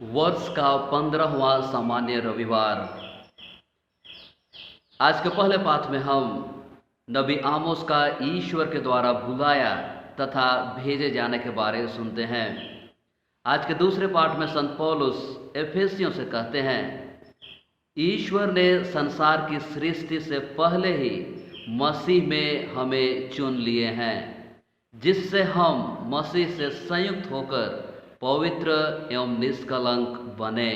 वर्ष का 15वां सामान्य रविवार। आज के पहले पाठ में हम नबी आमोस का ईश्वर के द्वारा बुलाया तथा भेजे जाने के बारे में सुनते हैं। आज के दूसरे पाठ में संत पौलुस एफेसियों से कहते हैं, ईश्वर ने संसार की सृष्टि से पहले ही मसीह में हमें चुन लिए हैं, जिससे हम मसीह से संयुक्त होकर पवित्र एवं निष्कलंक बने।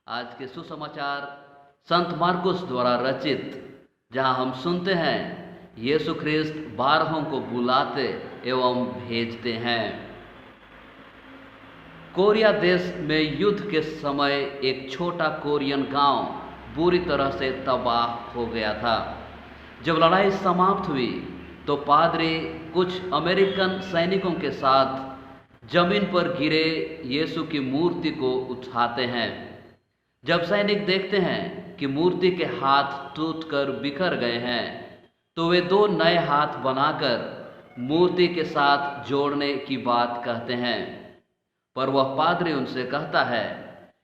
आज के सुसमाचार संत मार्कुस द्वारा रचित, जहां हम सुनते हैं यीशु ख्रिस्त 12 को बुलाते एवं भेजते हैं। कोरिया देश में युद्ध के समय एक छोटा कोरियन गांव बुरी तरह से तबाह हो गया था। जब लड़ाई समाप्त हुई तो पादरी कुछ अमेरिकन सैनिकों के साथ जमीन पर गिरे यीशु की मूर्ति को उठाते हैं। जब सैनिक देखते हैं कि मूर्ति के हाथ टूटकर बिखर गए हैं, तो वे 2 नए हाथ बनाकर मूर्ति के साथ जोड़ने की बात कहते हैं। पर वह पादरी उनसे कहता है,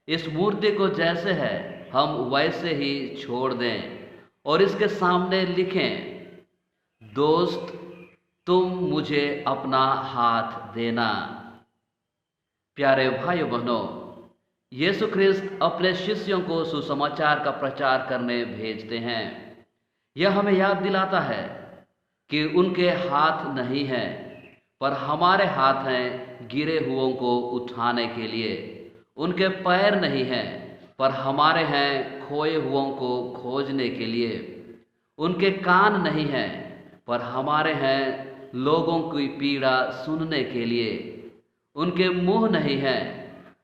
इस मूर्ति को जैसे है हम वैसे ही छोड़ दें और इसके सामने लिखें, दोस्त तुम मुझे अपना हाथ देना। प्यारे भाइयों बहनों, यीशु ख्रिस्त अपने शिष्यों को सुसमाचार का प्रचार करने भेजते हैं। यह हमें याद दिलाता है कि उनके हाथ नहीं हैं, पर हमारे हाथ हैं गिरे हुओं को उठाने के लिए। उनके पैर नहीं हैं, पर हमारे हैं खोए हुओं को खोजने के लिए। उनके कान नहीं हैं, पर हमारे हैं लोगों की पीड़ा सुनने के लिए। उनके मुंह नहीं हैं,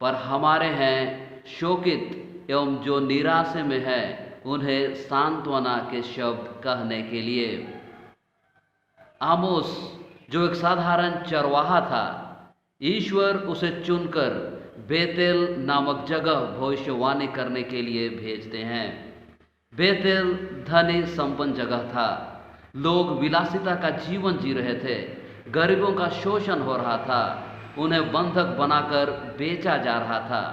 पर हमारे हैं शोकित एवं जो निराशे में है उन्हें सांत्वना के शब्द कहने के लिए। आमोस जो एक साधारण चरवाहा था, ईश्वर उसे चुनकर बेतेल नामक जगह भविष्यवाणी करने के लिए भेजते हैं। बेतेल धनी संपन्न जगह था। लोग विलासिता का जीवन जी रहे थे। गरीबों का शोषण हो रहा था। उन्हें बंधक बनाकर बेचा जा रहा था।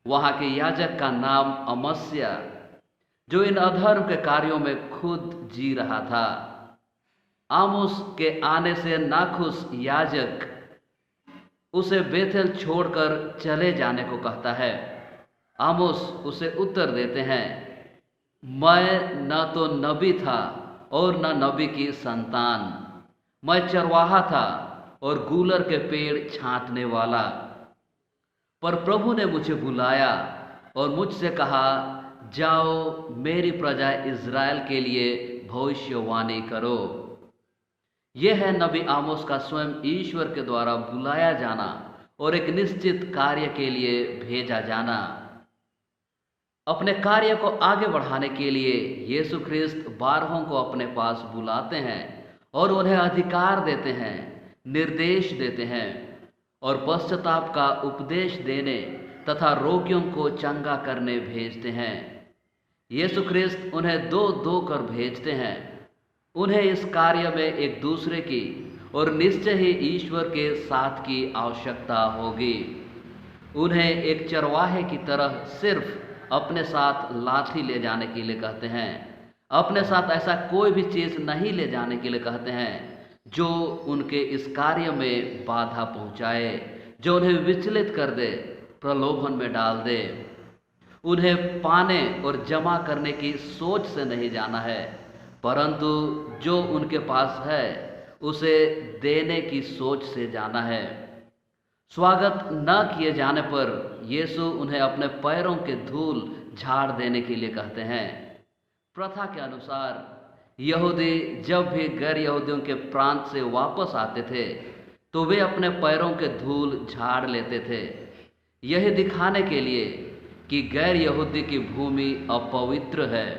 वहां के याजक का नाम अमस्या, जो इन अधर्म के कार्यों में खुद जी रहा था। आमोस के आने से नाखुश याजक उसे बेतेल छोड़कर चले जाने को कहता है। आमोस उसे उत्तर देते हैं, मैं न तो नबी था और न नबी की संतान। मैं चरवाहा था और गूलर के पेड़ छांटने वाला। पर प्रभु ने मुझे बुलाया और मुझसे कहा, जाओ मेरी प्रजा इज़राइल के लिए भविष्यवाणी करो। यह है नबी आमोस का स्वयं ईश्वर के द्वारा बुलाया जाना और एक निश्चित कार्य के लिए भेजा जाना। अपने कार्य को आगे बढ़ाने के लिए यीशु ख्रिस्त 12 को अपने पास बुलाते हैं और उन्हें अधिकार देते हैं, निर्देश देते हैं और पश्चाताप का उपदेश देने तथा रोगियों को चंगा करने भेजते हैं। यीशु ख्रिस्त उन्हें 2-2 कर भेजते हैं। उन्हें इस कार्य में एक दूसरे की और निश्चय ही ईश्वर के साथ की आवश्यकता होगी। उन्हें एक चरवाहे की तरह सिर्फ अपने साथ लाठी ले जाने के लिए कहते हैं। अपने साथ ऐसा कोई भी चीज़ नहीं ले जाने के लिए कहते हैं जो उनके इस कार्य में बाधा पहुंचाए, जो उन्हें विचलित कर दे, प्रलोभन में डाल दे। उन्हें पाने और जमा करने की सोच से नहीं जाना है, परंतु जो उनके पास है उसे देने की सोच से जाना है। स्वागत न किए जाने पर यीशु उन्हें अपने पैरों के धूल झाड़ देने के लिए कहते हैं। प्रथा के अनुसार यहूदी जब भी गैर यहूदियों के प्रांत से वापस आते थे तो वे अपने पैरों के धूल झाड़ लेते थे, यही दिखाने के लिए कि गैर यहूदी की भूमि अपवित्र है।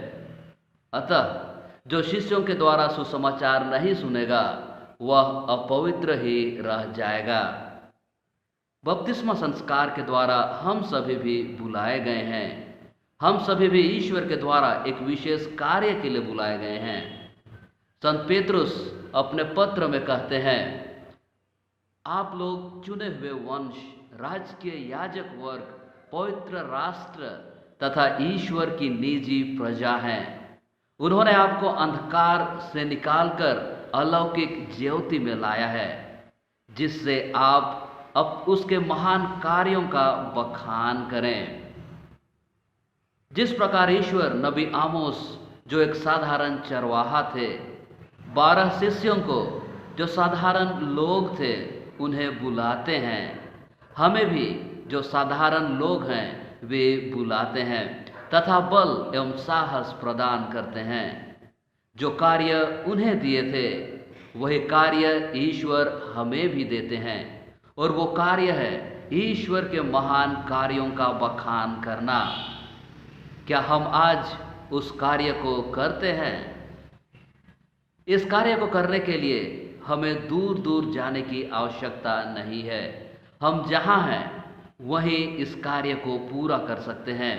अतः जो शिष्यों के द्वारा सुसमाचार नहीं सुनेगा वह अपवित्र ही रह जाएगा। बपतिस्मा संस्कार के द्वारा हम सभी भी बुलाए गए हैं। हम सभी भी ईश्वर के द्वारा एक विशेष कार्य के लिए बुलाए गए हैं। संत पेतरुस अपने पत्र में कहते हैं, आप लोग चुने हुए वंश, राजकीय याजक वर्ग, पवित्र राष्ट्र तथा ईश्वर की निजी प्रजा हैं। उन्होंने आपको अंधकार से निकालकर अलौकिक ज्योति में लाया है, जिससे आप अब उसके महान कार्यों का बखान करें। जिस प्रकार ईश्वर नबी आमोस, जो एक साधारण चरवाहा थे, 12 शिष्यों को जो साधारण लोग थे उन्हें बुलाते हैं, हमें भी जो साधारण लोग हैं वे बुलाते हैं तथा बल एवं साहस प्रदान करते हैं। जो कार्य उन्हें दिए थे वही कार्य ईश्वर हमें भी देते हैं, और वो कार्य है ईश्वर के महान कार्यों का बखान करना। क्या हम आज उस कार्य को करते हैं? इस कार्य को करने के लिए हमें दूर दूर जाने की आवश्यकता नहीं है। हम जहाँ हैं वहीं इस कार्य को पूरा कर सकते हैं।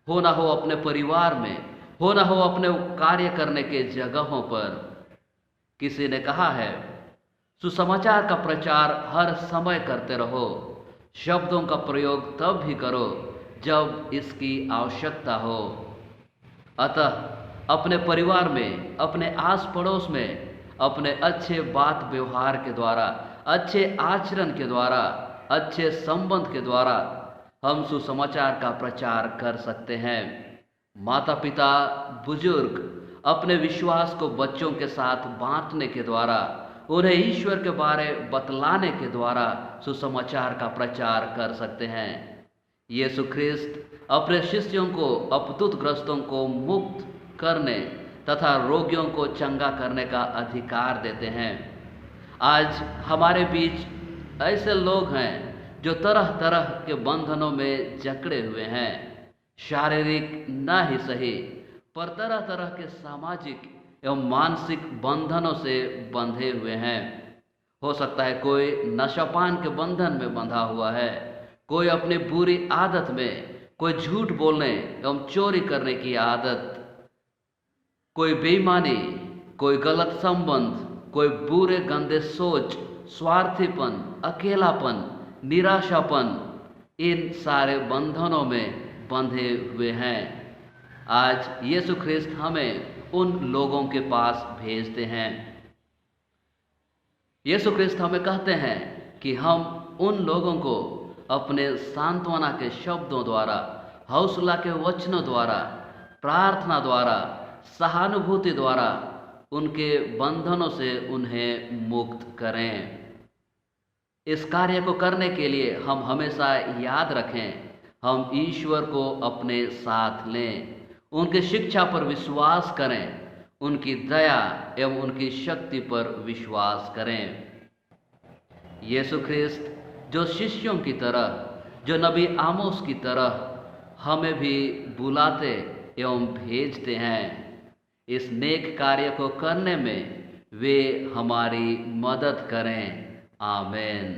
हो ना हो अपने परिवार में, हो ना हो अपने कार्य करने के जगहों पर। किसी ने कहा है, सुसमाचार का प्रचार हर समय करते रहो, शब्दों का प्रयोग तब भी करो जब इसकी आवश्यकता हो। अतः अपने परिवार में, अपने आस पड़ोस में, अपने अच्छे बात व्यवहार के द्वारा, अच्छे आचरण के द्वारा, अच्छे संबंध के द्वारा हम सुसमाचार का प्रचार कर सकते हैं। माता पिता, बुजुर्ग अपने विश्वास को बच्चों के साथ बांटने के द्वारा, उन्हें ईश्वर के बारे बतलाने के द्वारा सुसमाचार का प्रचार कर सकते हैं। यीशु ख्रिस्त अपने शिष्यों को अपतुतग्रस्तों को मुक्त करने तथा रोगियों को चंगा करने का अधिकार देते हैं। आज हमारे बीच ऐसे लोग हैं जो तरह तरह के बंधनों में जकड़े हुए हैं, शारीरिक न ही सही पर तरह तरह के सामाजिक एवं मानसिक बंधनों से बंधे हुए हैं। हो सकता है कोई नशापान के बंधन में बंधा हुआ है, कोई अपनी बुरी आदत में, कोई झूठ बोलने एवं चोरी करने की आदत, कोई बेईमानी, कोई गलत संबंध, कोई बुरे गंदे सोच, स्वार्थीपन, अकेलापन, निराशापन, इन सारे बंधनों में बंधे हुए हैं। आज यीशु ख्रिस्त हमें उन लोगों के पास भेजते हैं। यीशु ख्रिस्त हमें कहते हैं कि हम उन लोगों को अपने सांत्वना के शब्दों द्वारा, हौसला के वचनों द्वारा, प्रार्थना द्वारा, सहानुभूति द्वारा उनके बंधनों से उन्हें मुक्त करें। इस कार्य को करने के लिए हम हमेशा याद रखें, हम ईश्वर को अपने साथ लें, उनकी शिक्षा पर विश्वास करें, उनकी दया एवं उनकी शक्ति पर विश्वास करें। यीशु ख्रिस्त जो शिष्यों की तरह, जो नबी आमोस की तरह हमें भी बुलाते एवं भेजते हैं, इस नेक कार्य को करने में वे हमारी मदद करें। आमीन।